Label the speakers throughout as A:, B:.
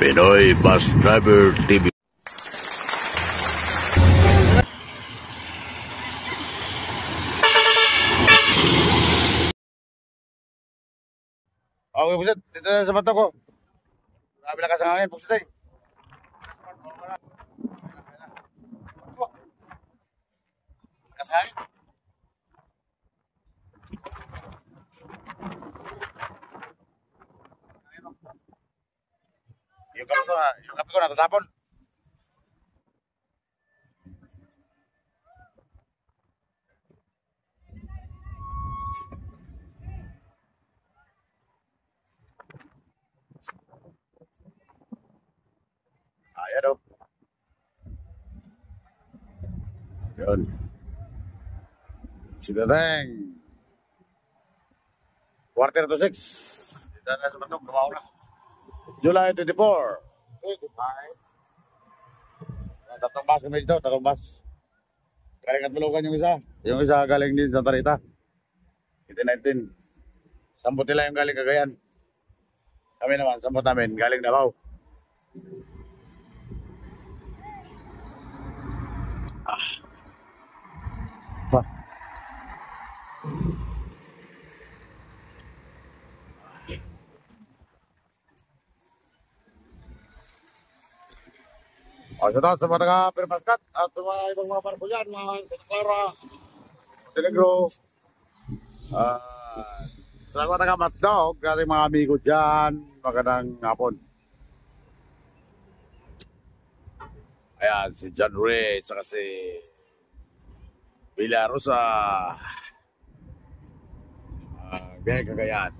A: Pinoy Bus Driver TV.
B: Okay, Pusit. Dito na sa bato ko. Grabe lakas ang hangin, Pusit. Lakas ang hangin. Yung kape ko natatapon. Ayan o. Yun. Sigateng. 5:45. Dito na sa batok. Lumaw na. July 24. Tatlong bus kami dito. Tatlong bus. Galing at Bulugan yung isa. Yung isa galing din sa Tarita. 19. Sampot nila yung galing Cagayan. Kami naman, sampot namin. Galing Davao. Sa taon sa mga taga-Perpaskat at sa mga ibang mga barko dyan, mga Santa Clara, Montenegro, sa mga taga-Matdog, ating mga amigo dyan, magandang hapon. Ayan, si John Ray, saka si Villarosa, Gaya Cagayan.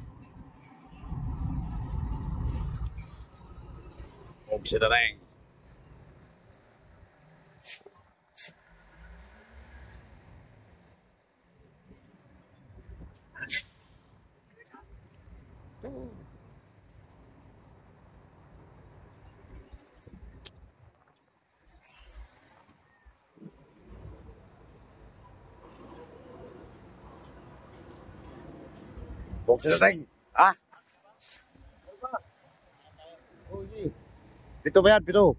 B: Huwag si Dareng. Huwag si Dareng. Ah? Dito ba yan, Pito?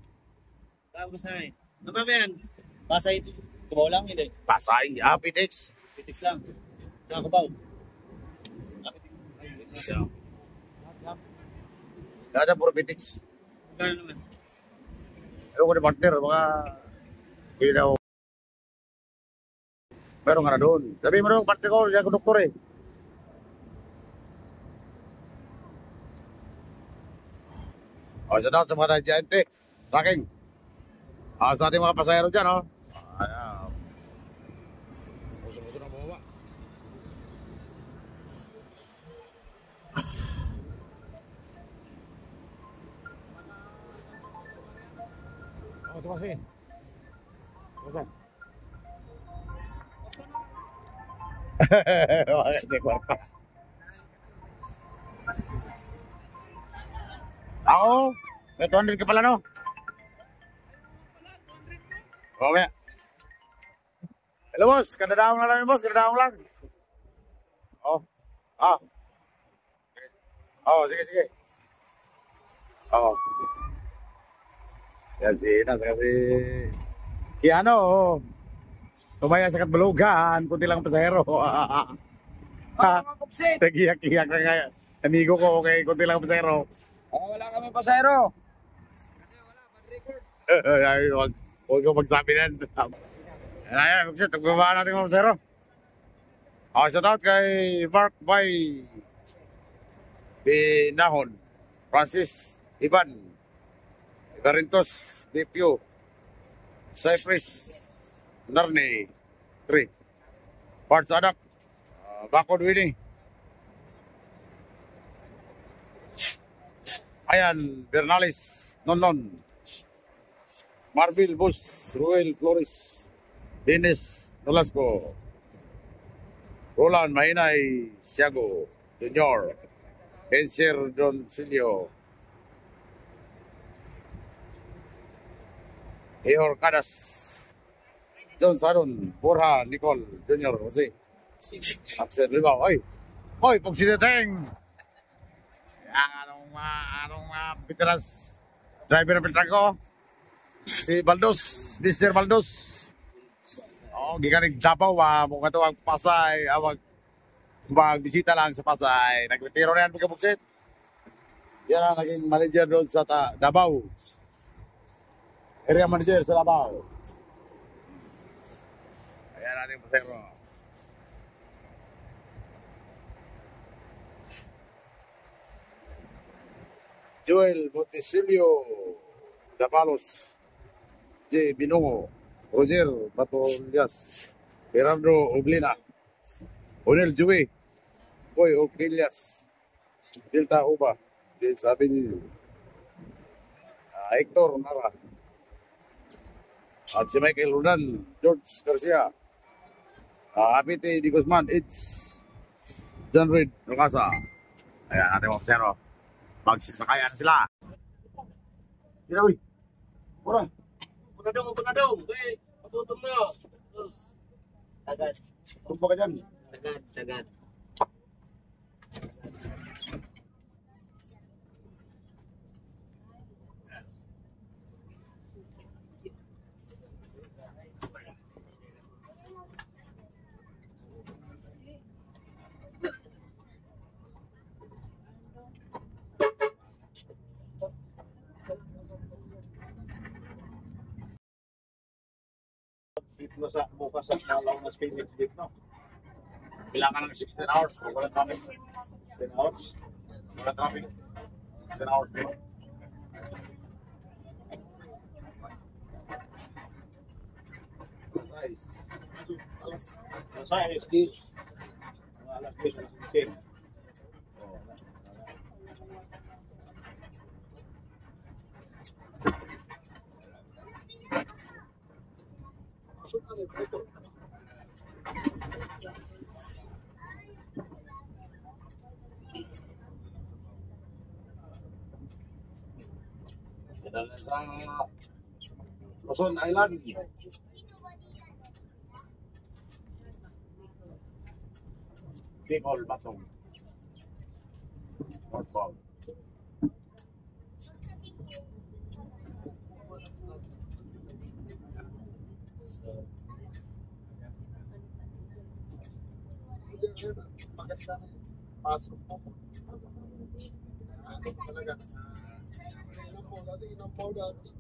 C: Pasay. Ano ba yan? Pasay, Cubao lang, hindi.
B: Pasay, Pitix.
C: Pitix lang. Saka Cubao.
B: Lahat yan, puro Pitix.
C: Gano'n naman.
B: Ayaw ko ni partner, mga hindi na ako. Meron ka na doon. Sabi mo doon, partner ko, hindi ako doktor eh. O, sa doon sa mga nadyante, tracking. Sa ating mga pasahero dyan, o. Ayan. Puso-puso na bumaba. O, ito kasi. Pusan. Hindi ko pa. Ako, may 200 ka pala, no? Okay. Hello, boss. Kadadaong lang namin, boss. Kadadaong lang. Oh. Ah. Oh, sige, sige. Oh. Yan si Inas kasi Kiano, oh. Tumaya sa Katbulugan, kunti lang pasahero. Nagiyak-iyak na kaya. Amigo ko, okay, kunti lang pasahero.
C: Wala kami pasayro. Kasi wala, bad record.
B: Huwag ko magsabi yan. Ayan, magsit. Nagbabaan natin mga pasahero. Shout out kay Mark Bay Binahon, Francis Ivan, Garintos, DPO, Cypress, Narni, 3, Parts Adak, Bakod Winnie, Ayan, Bernales, Nonon, Marvil Bus, Ruel Flores, Dennis Nolasco, Roland Mahinay, Siago, Junior, Benser Don Silio, Eor Cadas, John Saron, Borja, Nicole, Junior, Jose, Axel Ribaw, oy, pag sineteng! Anong veterans driver ng truck ko. Si Baldos, Mr. Baldos. Oh, gikan Davao, mo ka to ang Pasay, magbisita lang sa Pasay. Nagretiro na yan pagkabuksit. Yan ang naging manager doon sa Davao. Area manager sa Davao. Ayan natin pasero. Joel Montesilio Dapalos, J. Binongo, Roger Batolias, Gerardo Oblina, Onel Jue, Boy Oquillas, Delta Uba, Del Sabin, Hector Nara, at si Michael Rodan, George Garcia, Apite Di Guzman, it's John Reed Rocasa. Ayan natin mga pasero. Magsisakayan sila. Sila, uy. Mura.
C: Kuna dong. Eh, patutom na. Terus, agad.
B: Tumpa ka dyan.
C: Agad.
B: Dito sa bukas sa Malaw na Spinach dito, no? Kailangan ng 16 hours. Wala traffic. 16 hours. Wala traffic. 16 hours din. Alas 10. Alas 10. Dala sa Luzon Island. Bicol, Batong. Northbound.
C: Pasok po. Talaga. Inampaw dati.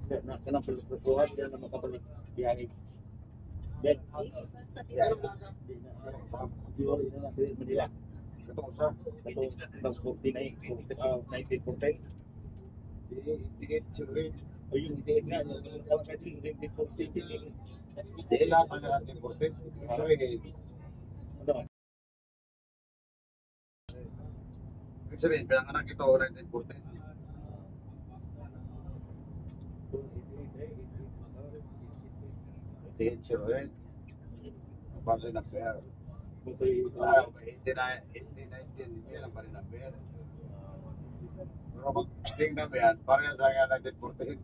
D: Nah, kenapa berbuat dia nama kapal biaya. Dan
B: Ito ko sa
D: bukti naik konten.
B: di
D: Oh yung itiit nga yung pwede din post
B: di lahat ng natin content. Ibig sabihin, pinanganak ito 1914. Itiit siya rin. Pati na pair. 1819, hindi lang pa rin ang pair. Pero pag-tingnan mo yan, parang sa nga 1914.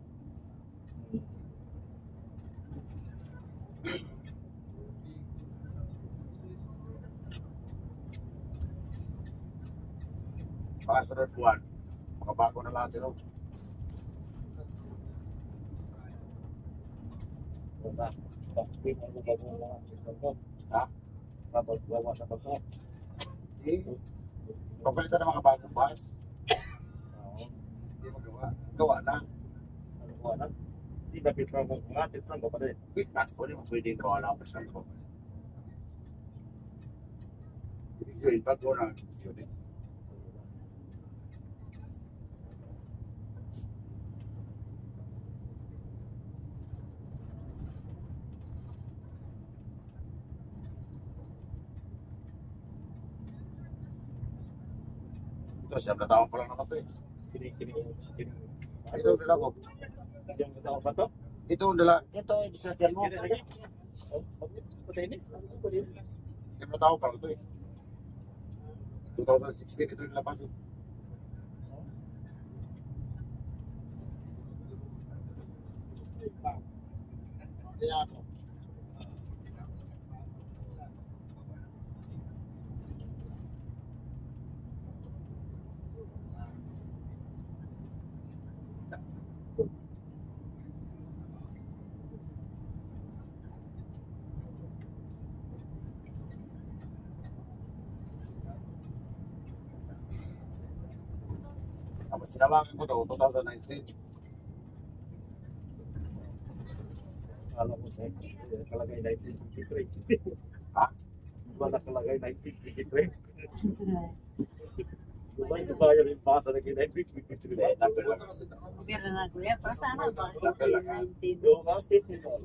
B: Password 1. Makabago na lahat ito. Ha?
D: Tapos bawa sa pagkak.
B: Pagpalitan ng mga bagong bus. Hindi mo gawa. Gawa na.
D: Ano ko anak? Di ba pitra mo ngatit lang ko pa rin.
B: Wait, not ko mo pwedeng gawa lang. Basta ko. Ibig sabihin, bago na yun eh. Ito, siyam na taon pa lang naman ito eh.
D: Kini
B: Ito, nila ko.
D: yung tao ba to?
B: Ito, dala.
D: Ito, sa tiyan mo. Patay ini.
B: Hindi mo tao pa ito eh. 2016 ito yung labas eh. Tapos sinabangan ko to, 2019.
D: Alam mo, nakalagay 1953.
B: Ha?
D: Diba nakalagay 1953? Diba yung bayan yung basa na kina 1953?
E: Pero na kuya, para sana ba? 1819.
D: Yung mga statement mo.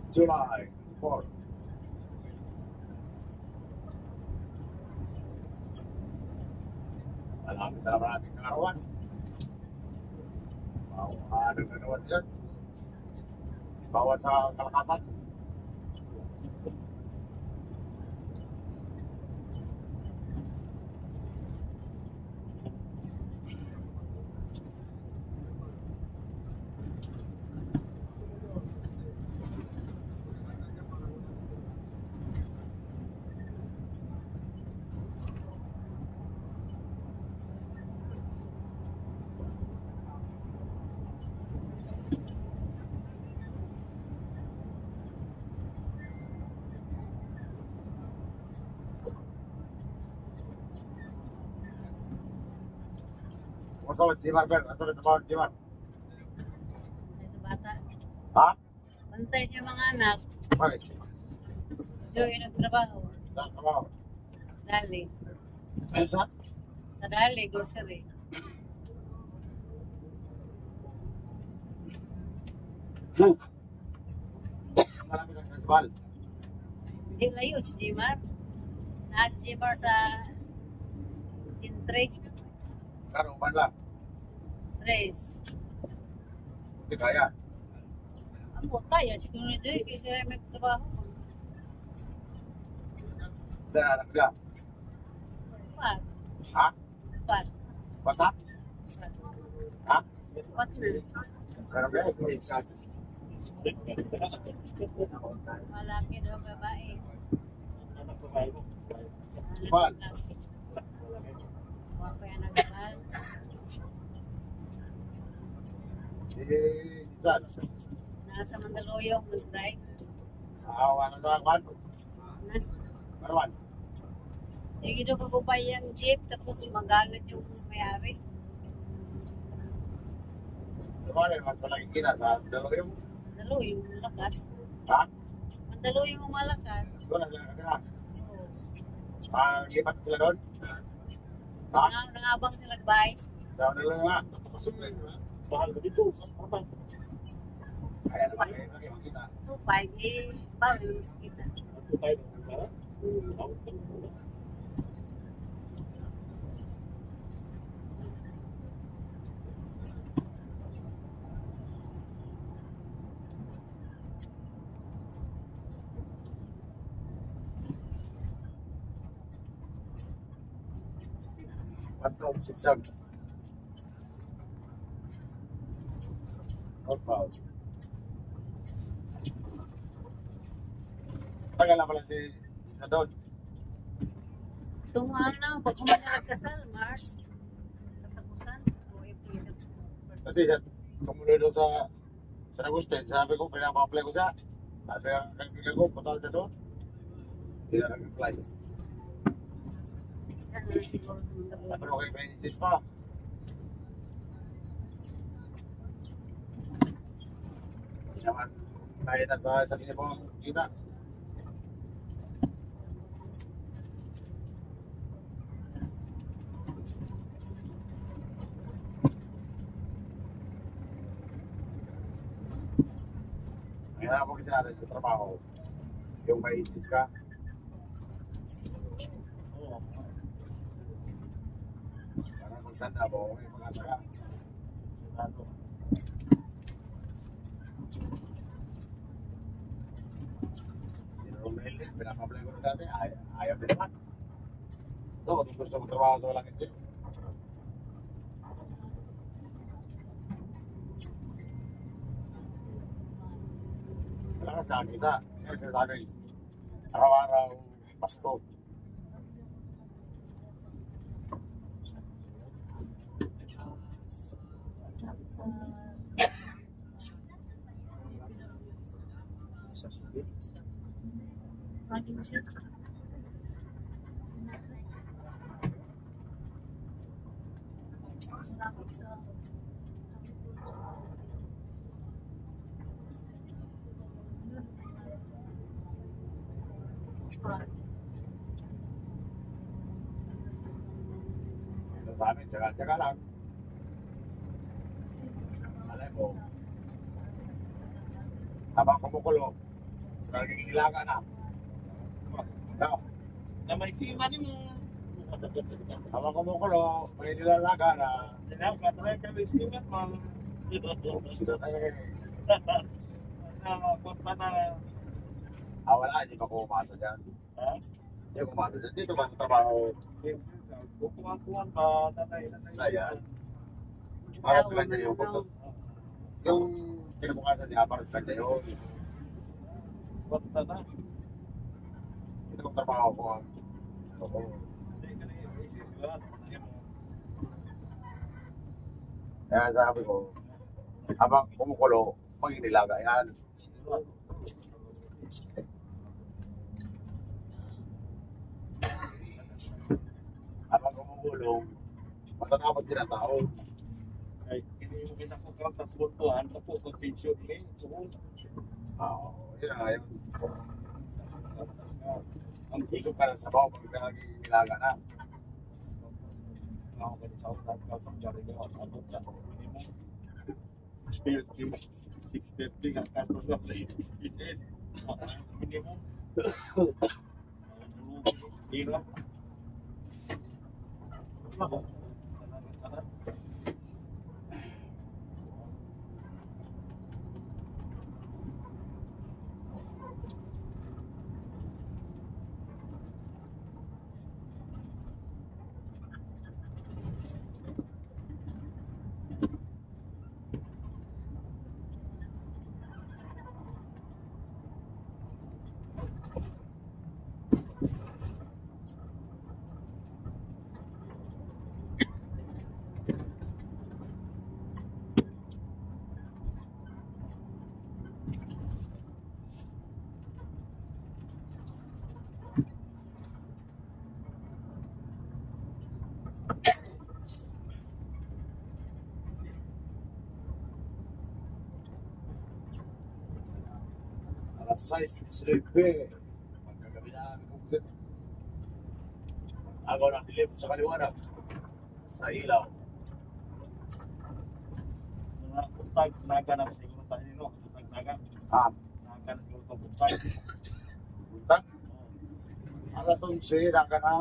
B: July 4. Alam, dalawa natin ng arawan. Ano na naman siya? Bawal sa kalakasan. What's up, Steve? What's up, Steve?
E: Sa bata.
B: Ha?
E: Bantay siya mga anak.
B: Bakit?
E: Joy nagtrabaho.
B: Saan ka ba?
E: Dali.
B: Ano sa?
E: Sa dali, grocery.
B: Malapit ang festival.
E: Hindi layo si Jimar. Si Jimar sa Sintre.
B: Kano, uman lang.
E: Tres.
B: Hindi kaya.
E: Ako kaya, siguro na Joy, kasi may trabaho.
B: Hindi, anak nila.
E: Pat.
B: Ha?
E: Pat.
B: Basta?
E: Pat.
B: Ha?
E: Pat na.
B: Pero ba? Sa
E: Malaki daw babae.
D: Anak babae mo.
B: Mahal.
E: Guwapo yan ang mahal.
B: Saan?
E: Nasa Mandaluyong, mag-drive.
B: Ano na ang
E: Na.
B: Marwan.
E: Sige daw kagupay yung jeep, tapos magalit yung may-ari.
B: Marwan, mas malaki kita sa dalawa yung...
E: Mandaluyong, malakas.
B: Ha?
E: Mandaluyong ang malakas.
B: Doon na sila nakatira.
E: Oo.
B: Lipat sila doon. Ha?
E: Nangabang sila bay.
B: Sa dalawa nga.
D: Mahal ko dito. Apa?
B: Kaya naman, lagi makita.
E: 2.5 eh. Bawal yung kita.
D: Ako tayo ng para.
B: Patong, sigsag. Outbound. Tagal na pala si Nadon.
E: Tungaan na, pag kumanyalag kasal, March. Katapusan. O April.
B: Sabi siya, tumuloy doon sa Agustin. Sabi ko, pinapa-apply ko siya. Sabi ang kagkigal ko, putal siya doon. Hindi na nag-apply.
E: Yan na siguro sa Mandaluyong.
B: Pero kay Benji's pa. Naman, tayo na sa linya po kita. Kaya ako kasi natin yung trabaho. Yung may isis ka.
D: Oo.
B: Parang magsanda mo, may mga ka.
D: Ano?
B: Si Romel, pinapa-apply ko na dati. Ayaw din naman. Ito, kung gusto mo trabaho sa walang isis. Wala ka sa kita. Kaya sinasabi, araw-araw, Pasko. Ito sa amin, tsaga-tsaga lang. Alam mo, habang kumukulo, naging ilaga na. No,
D: Na may klima ni mo.
B: habang kumukulo, may nilalaga na.
D: Dapat na kami sikat ma'am.
B: Sila tayo eh.
D: Punta na.
B: Wala, hindi pa ko umasa dyan.
D: Ha?
B: Hindi ako umasa dyan. Dito ba sa trabaho?
D: Kukuha-kuha ba tatay?
B: Ayan. Para sa kanya yung yung kinabukasan niya, para sa kanya yun.
D: Punta na.
B: Ito ang trabaho ko. Oo. Kaya sabi ko, habang kumukulo, mag-inilaga yan. Habang kumulong, matatapos sila tao.
D: Ay, hindi mo pinakukap ng puntuhan, tapos kung pension ni,
B: Oo, yun na nga yun. Ang higop ka ng sabaw pag nag-inilaga na.
D: ako ka sa utak ka sa karga, ano ka, minimum 650 ang kaso sa minimum. Hirap.
B: size sleepy. Magkagabi na kung ako na dilim sa kaliwanag. Sa ilaw.
D: Mga kuntag, naga na siguro tayo nino. Kuntag, naga.
B: Ah,
D: Naga na siguro itong kuntag.
B: buntag. Alas 11 na ka na.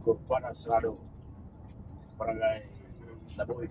B: Kurban Asrado, Barangay Taboy.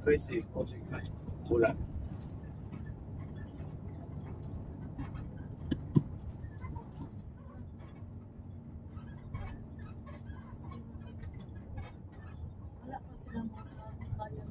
B: Tracy, Posing, Bulan.
E: Wala pa silang makabayan.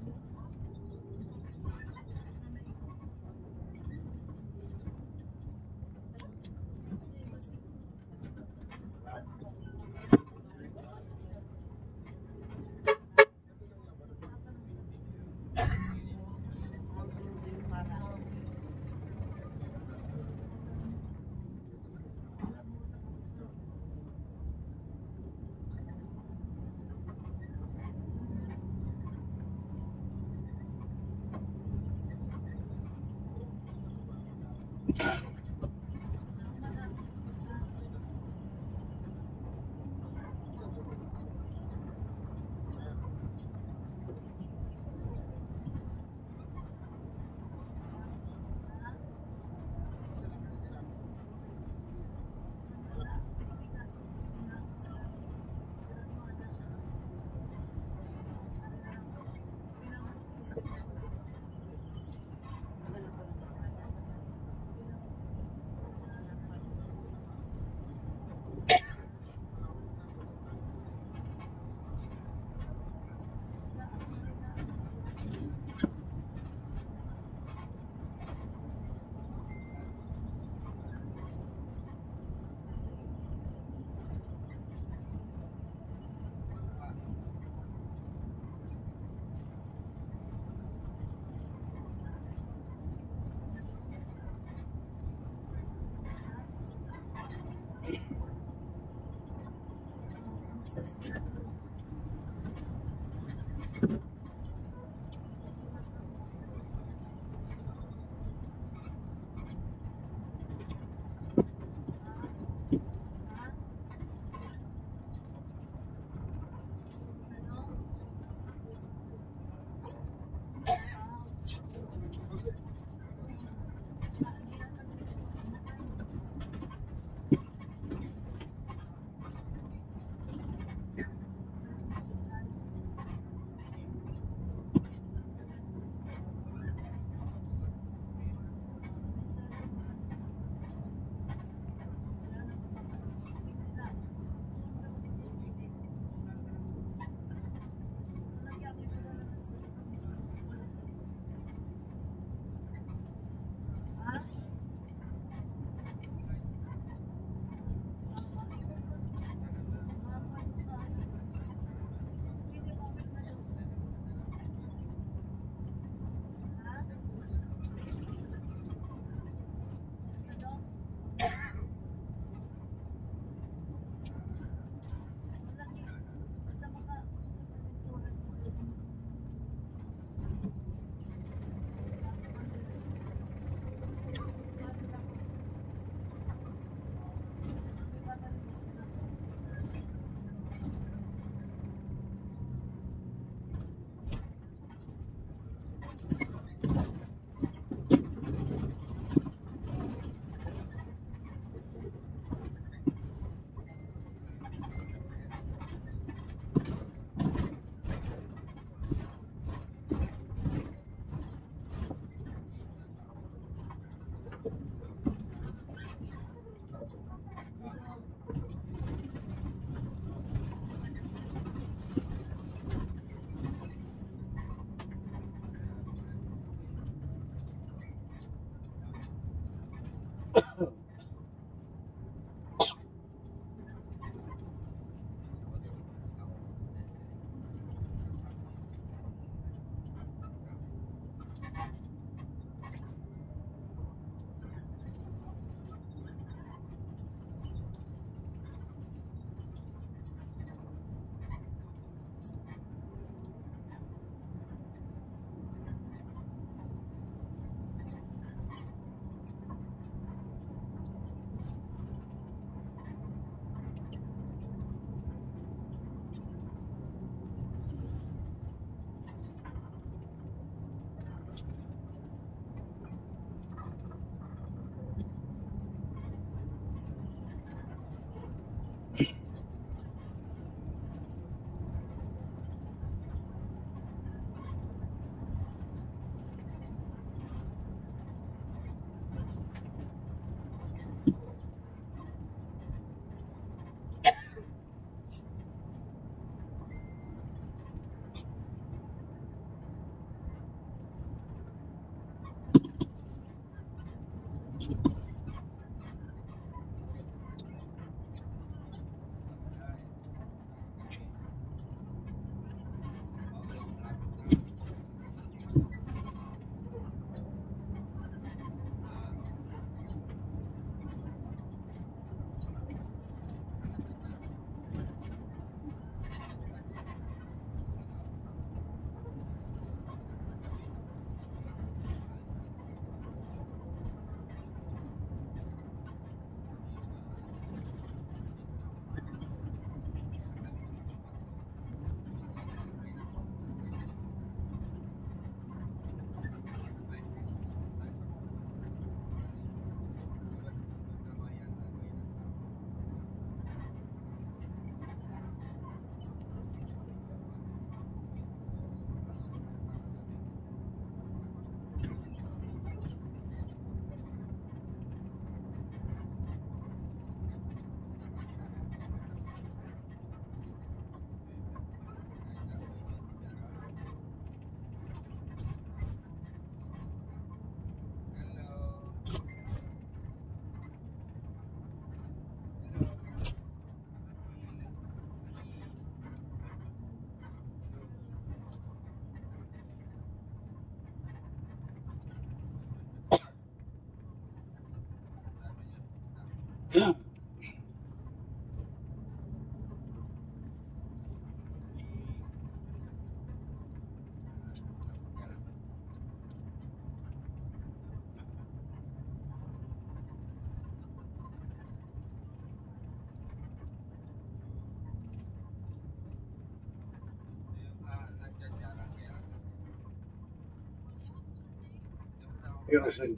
B: Kerosene.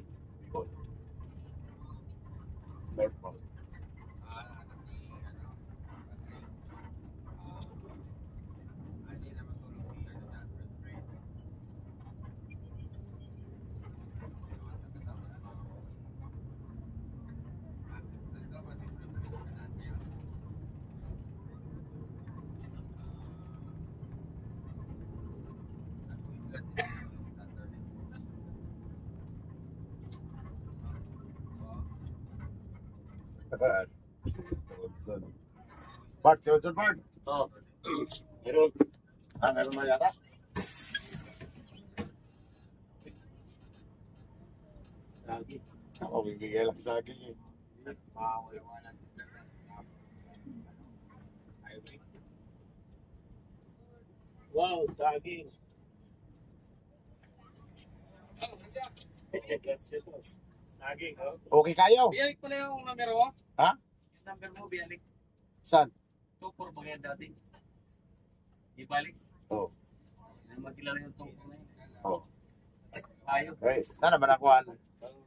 B: Northbound. Bart, Johnson Bart.
D: Oh. Meron.
B: Meron na yata.
D: Lagi.
B: Ako, bibigay lang sa akin eh.
D: Wow, saging. Saging, oh.
B: Okay kayo?
C: Biyalik pala yung number mo?
B: Ha?
C: Yung number mo, biyalik.
B: Saan?
C: 2-4 ba yan dati? Ibalik.
B: Oh.
C: Magkilala yung tungkol na yun.
B: Oh.
C: Ayaw.
B: Hey, na naman ako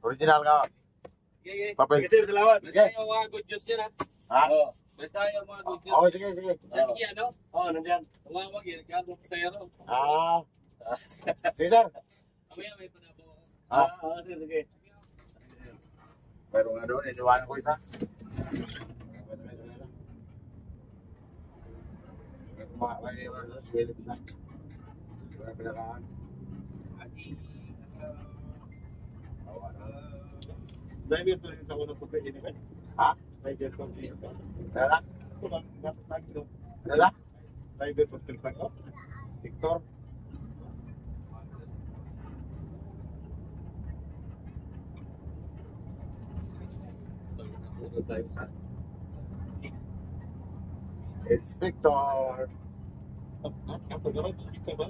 B: original ka.
C: Yeah.
B: Papel.
D: Sige, sir, salamat.
C: Basta yung mga good news dyan, ha?
B: Ha?
D: Oh.
C: Basta yung mga good news.
B: Oh, sige.
C: Sige, ano?
D: Oh, nandyan.
C: Tumawag yun. Kaya sa iyo.
B: Ah. Sige, sir.
C: Amaya may panabaw ako.
D: Sige.
B: Pero nga doon, iniwanan ko isa.
D: Driver to rin sa unang pagkain ni Ben.
B: Ha?
D: Driver to rin sa
B: Dala?
D: ito lang, dapat lagi no.
B: Dala?
D: Driver to rin sa
B: Victor? It's Victor.
D: Apa gawin? Ikaw ba?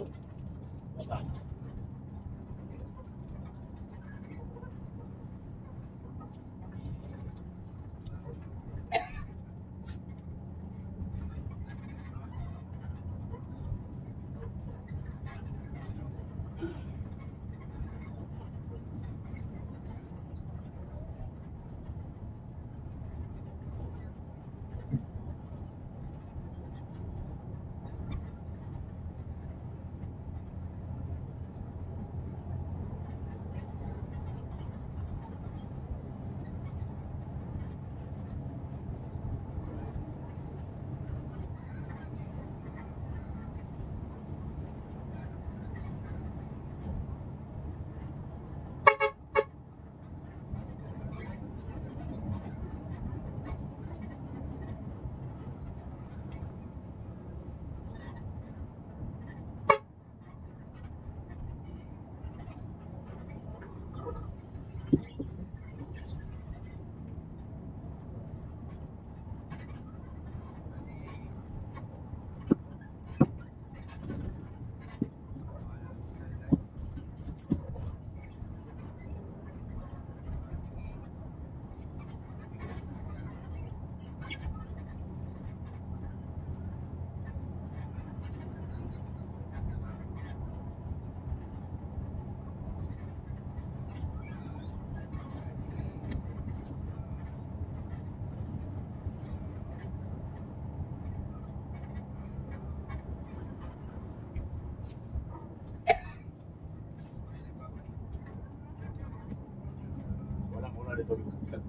B: dito.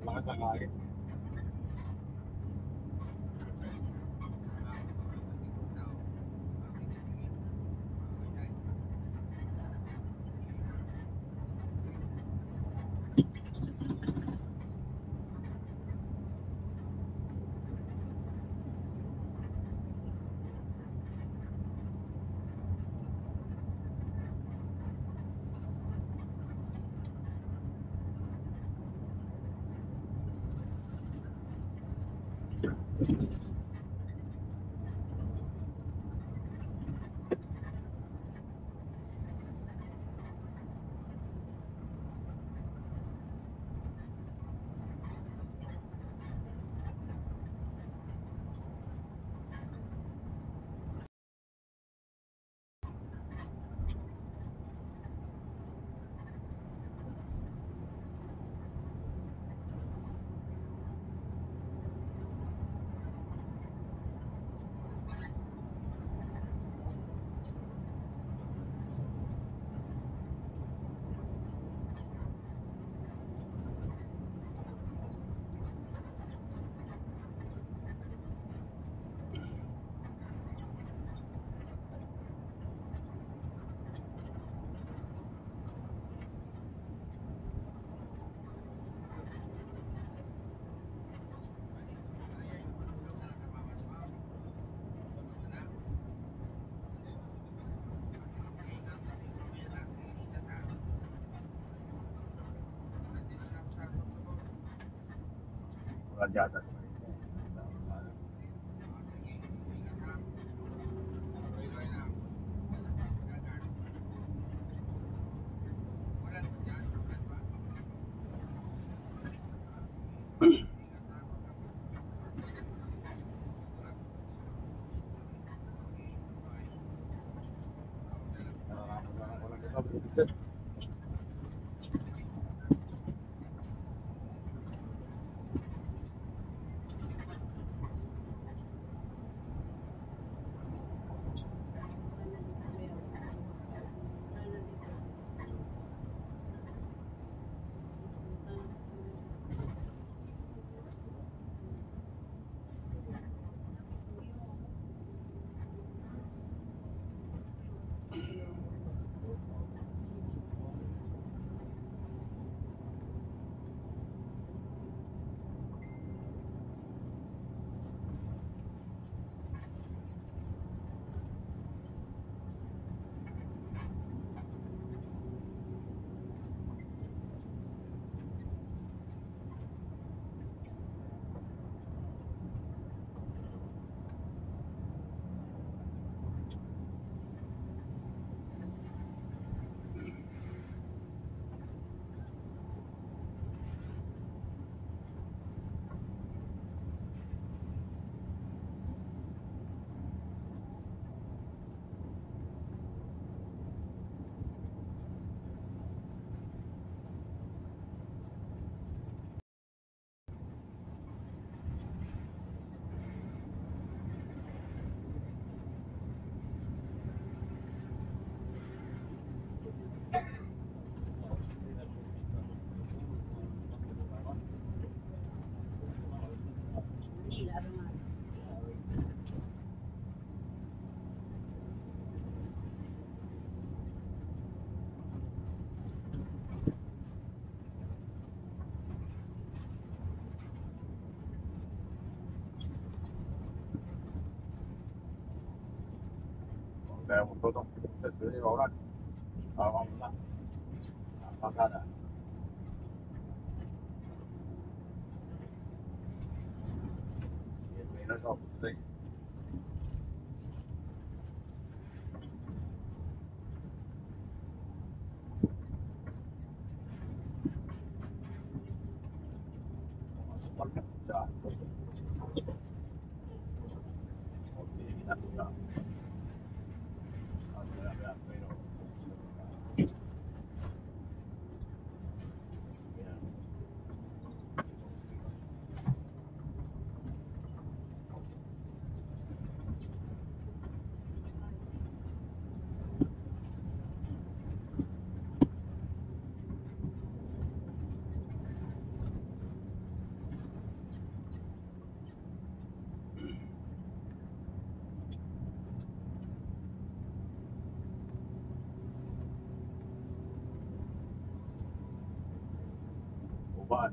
B: Lakas lang kagad. Raja. Tôi không sẽ đưa vào đó. Không là không ra được. Nó không tính. But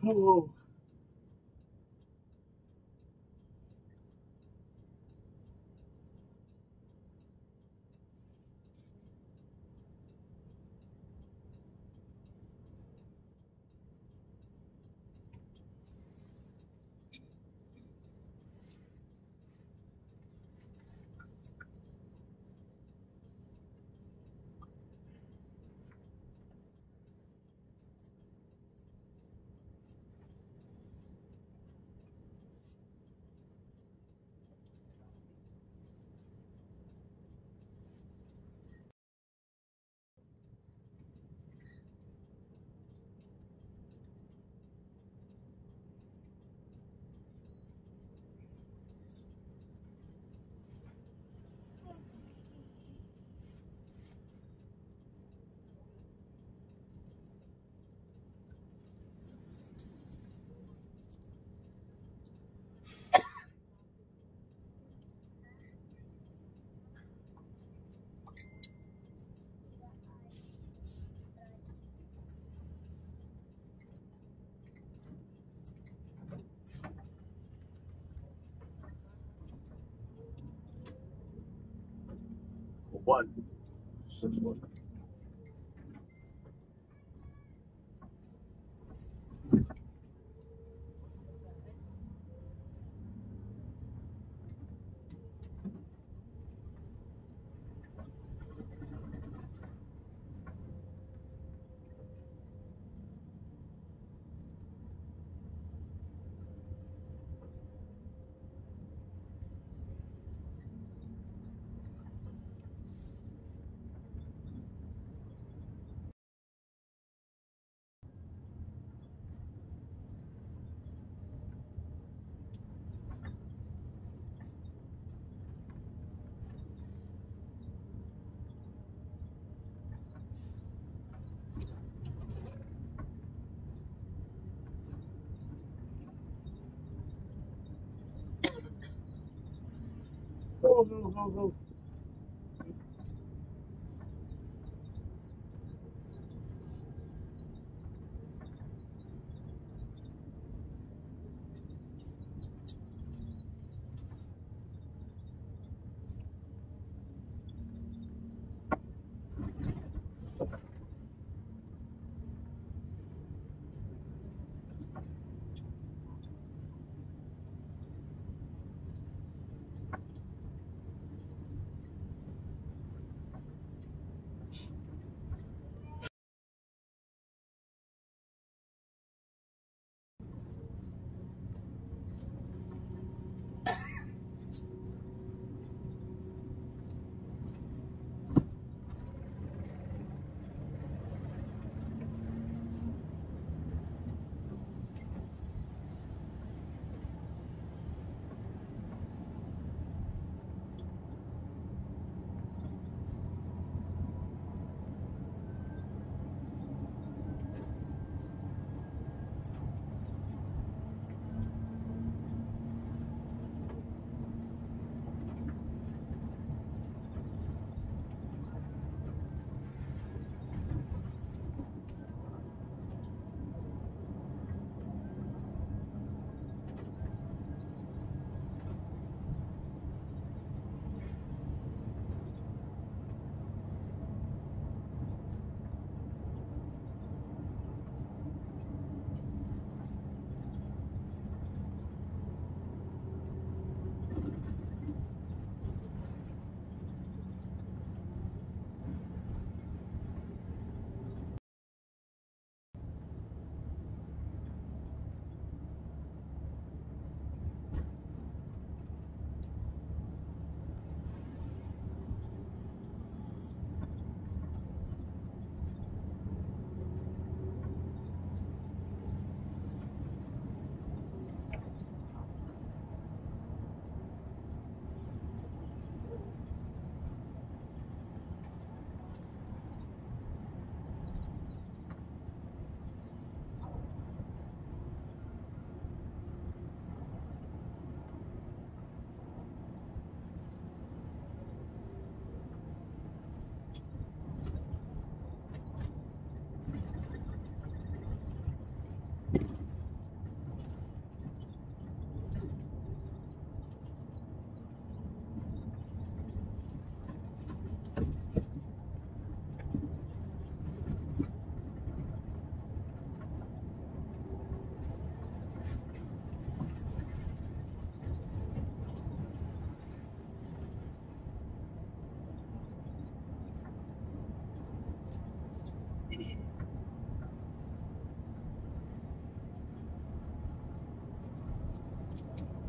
B: Oh. One. 6-1. Go, go, go, go.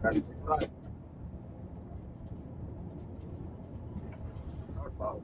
B: Right. Northbound.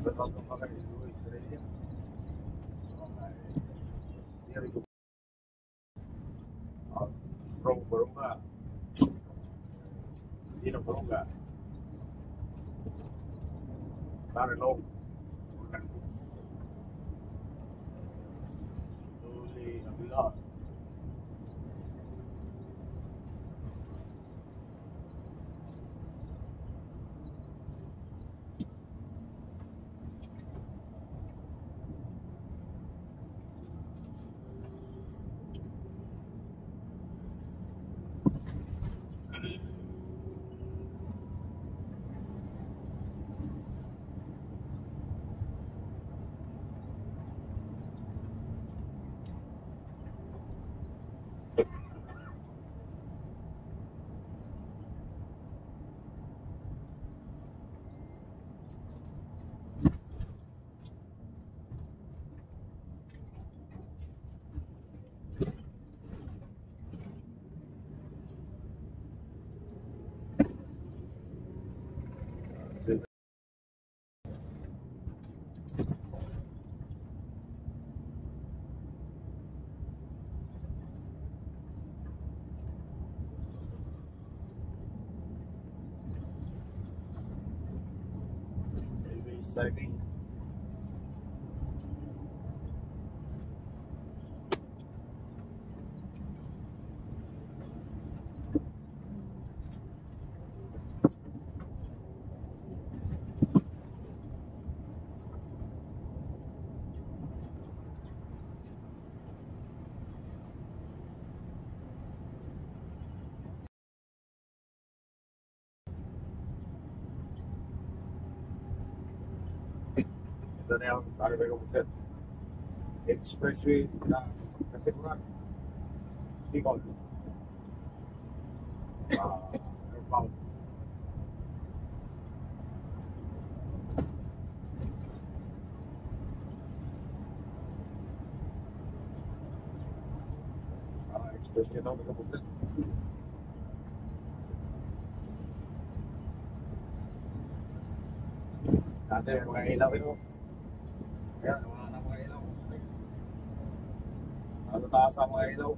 B: Betul pakai Luis Reyes. Dia itu strong berunga. Dia berunga. Tarik low. Tuli Abdullah. Timing. Ito na yung tayo ba yung set. Expressway na kasi kurang. Bicol. Northbound. Expressway na ako sa set. Dati may mga ilaw ito. Ayan, wala na mga ilaw. Ano taas ang mga ilaw?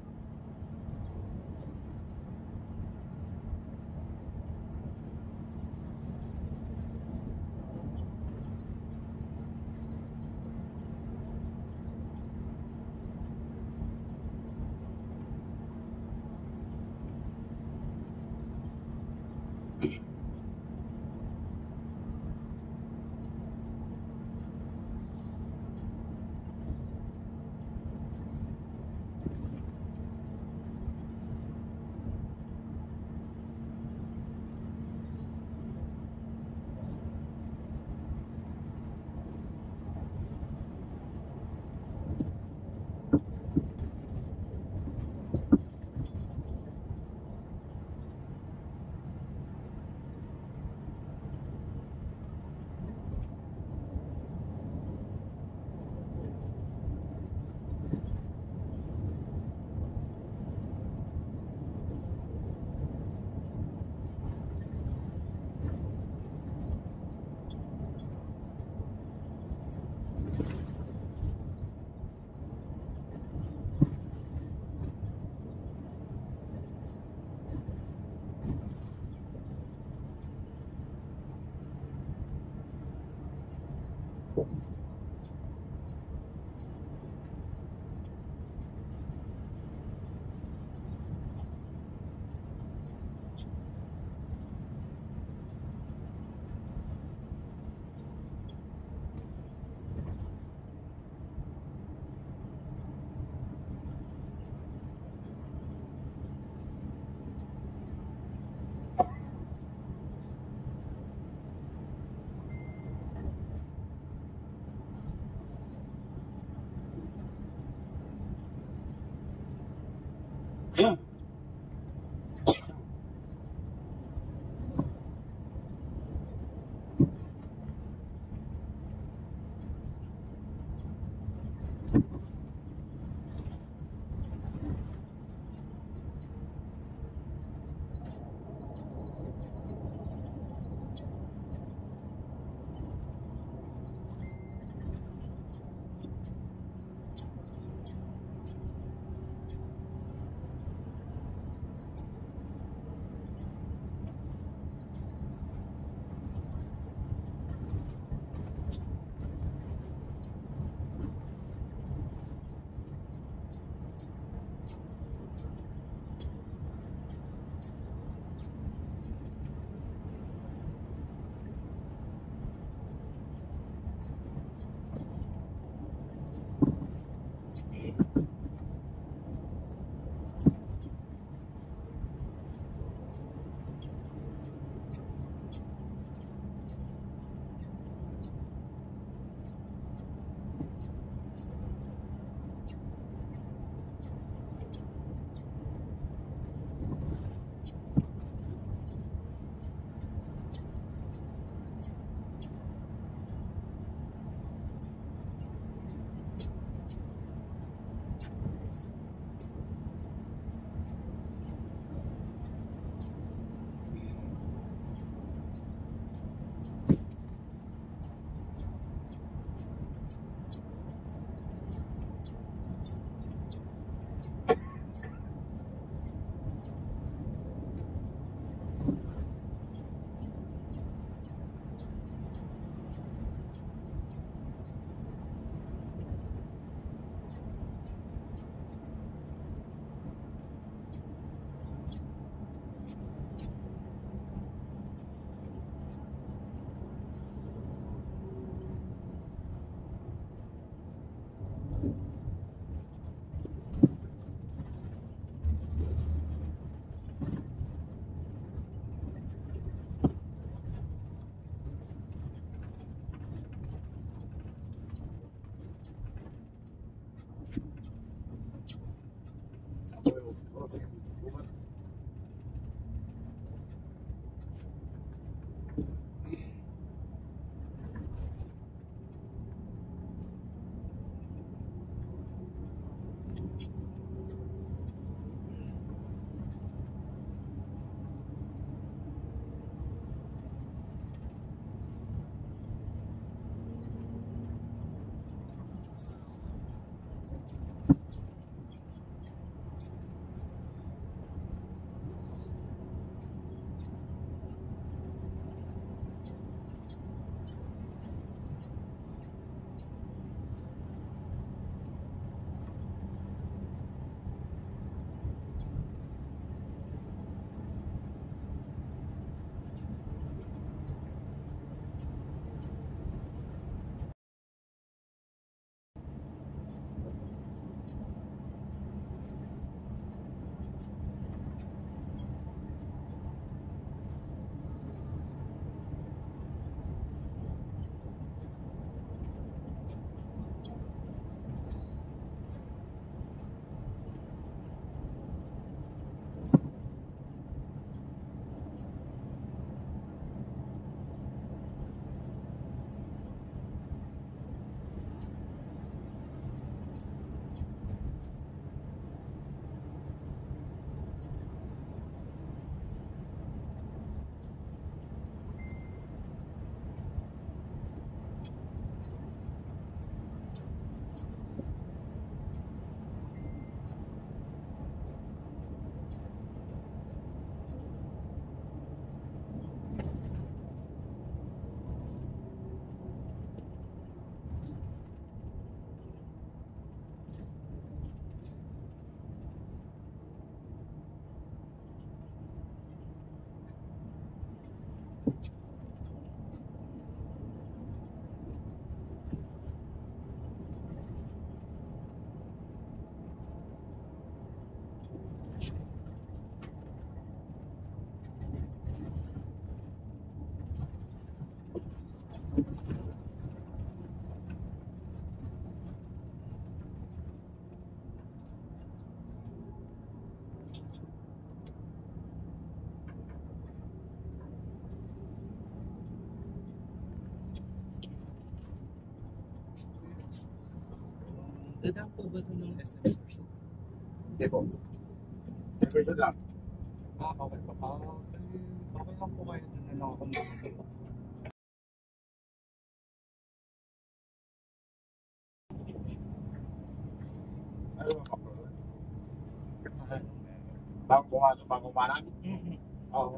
D: Dadaan po ba ito ng SM Sorso?
B: Hindi po. Sa person lang.
D: Okay pa pa. Okay lang po kayo doon na lang ako mag-video.
B: Ano ba pa? Bago pumasok, bago umanak? Oo.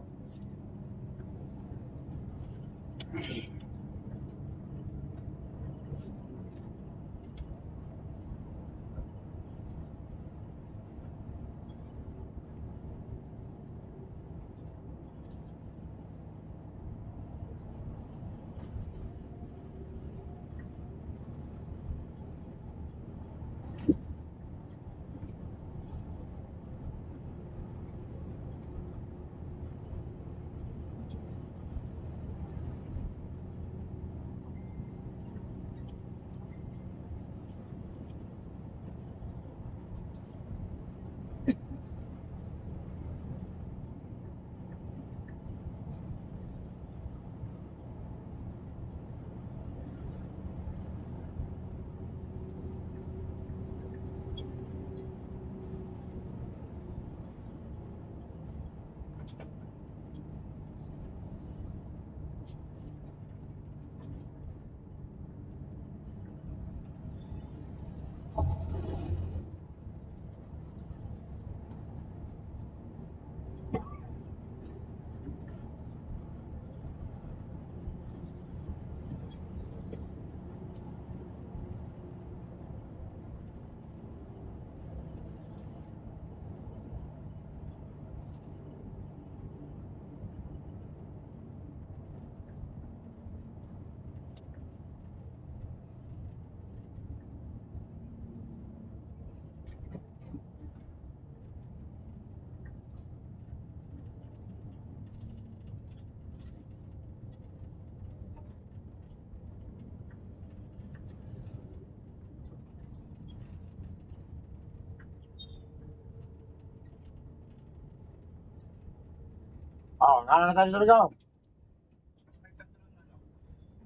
B: Oo, kala na tayo talaga.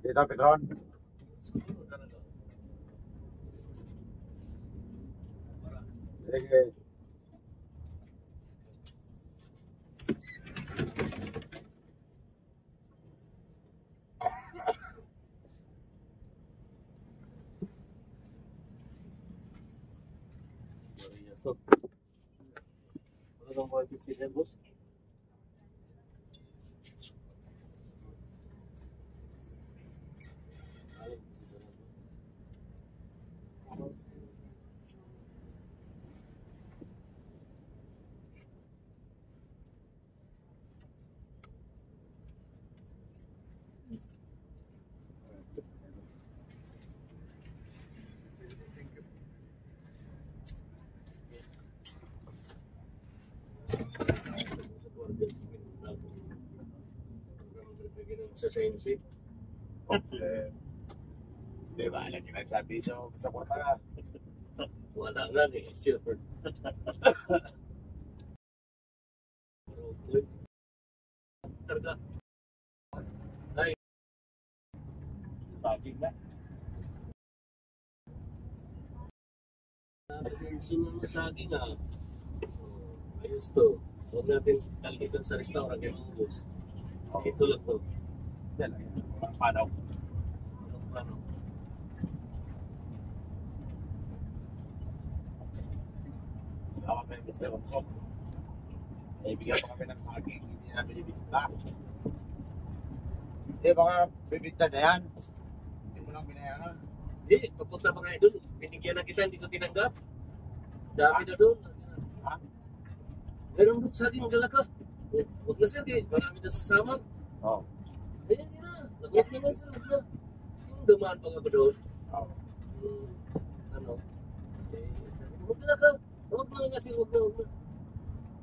B: Dito, Petron. Sige.
D: Ano bang mga 50 na boss? Sa sensi.
B: Di ba, alam niyo nagsabi sa kwarta ka.
D: Wala nga eh, sure. Targa. Ay.
B: Baging na.
D: Sunod na saging ah. Ayos to. Huwag natin talitan sa restaurant yung mga boss. Ito lang to.
B: Yan lang yan. Walang panaw.
D: Ano?
B: Tawag kayo Mr. Onsop. Bigyan pa kami ng saging. Hindi na binibigta. Baka bibigta na yan. Hindi mo lang binayaran.
D: Hindi, papunta pa nga doon. Binigyan na kita, hindi ko tinanggap. Dami na doon.
B: Ha?
D: Meron doon saging dala ka. Huwag na sir, marami na sasama.
B: Oo.
D: Ayan, yun na. Huwag naman sir, huwag na. Yung dumaan pa nga ba doon?
B: Oo.
D: Ano? Sabi ko, huwag na ka. Huwag na kasi, huwag na.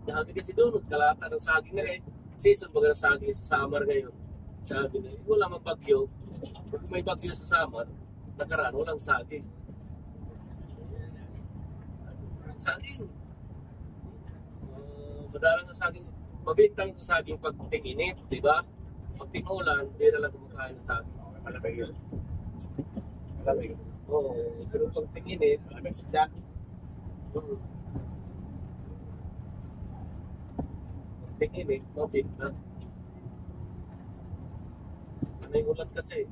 D: Dami kasi doon, kalata ng saging na eh. Season baga ng saging sa summer ngayon. Sabi na, wala mang bagyo. Kung may bagyo sa summer, nakaraan, walang saging. Saging. Madalang na saging. Mabintang ito saging pag tinginit, di ba? Pag tingulan, di na lang kumakain ng saging.
B: Malamig yun. Malamig.
D: Oo, pero pag tingin
B: Malamig sa tiyan.
D: tingin mabit na. May ulat kasi.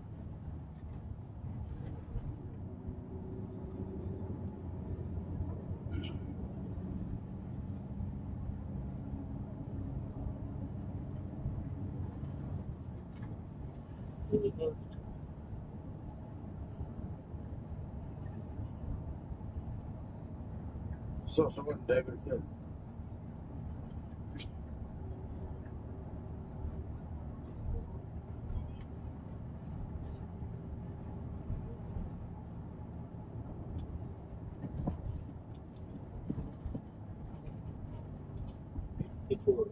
B: Susunod, diversion.
D: Before.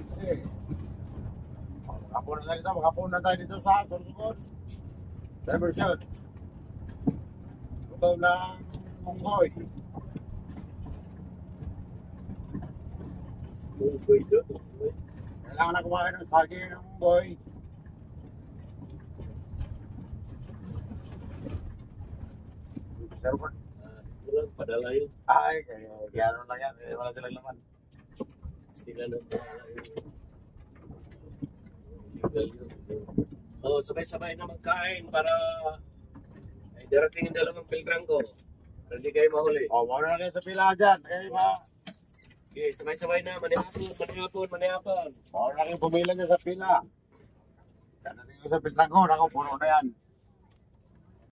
B: Sige. Makapuna tayo dito sa susunod. Diversion. Ito ng Munggoy.
D: Munggoy doon.
B: Kailangan na kumain ng saging ng Munggoy. Server.
D: Walang padala yun.
B: Ay, kaya ano lang yan. Wala silang laman.
D: Sila nang padala yun. Legal yun. Oo, sabay-sabay na magkain para ay darating yung dalawang pilgrang ko. Para hindi kayo mahuli.
B: O, mauna na kayo sa pila dyan.
D: Okay, sabay-sabay na. Manihapon.
B: Mauna na kayo pumila dyan sa pila. Kaya natin ko sa pila ko. Naku, puno na yan.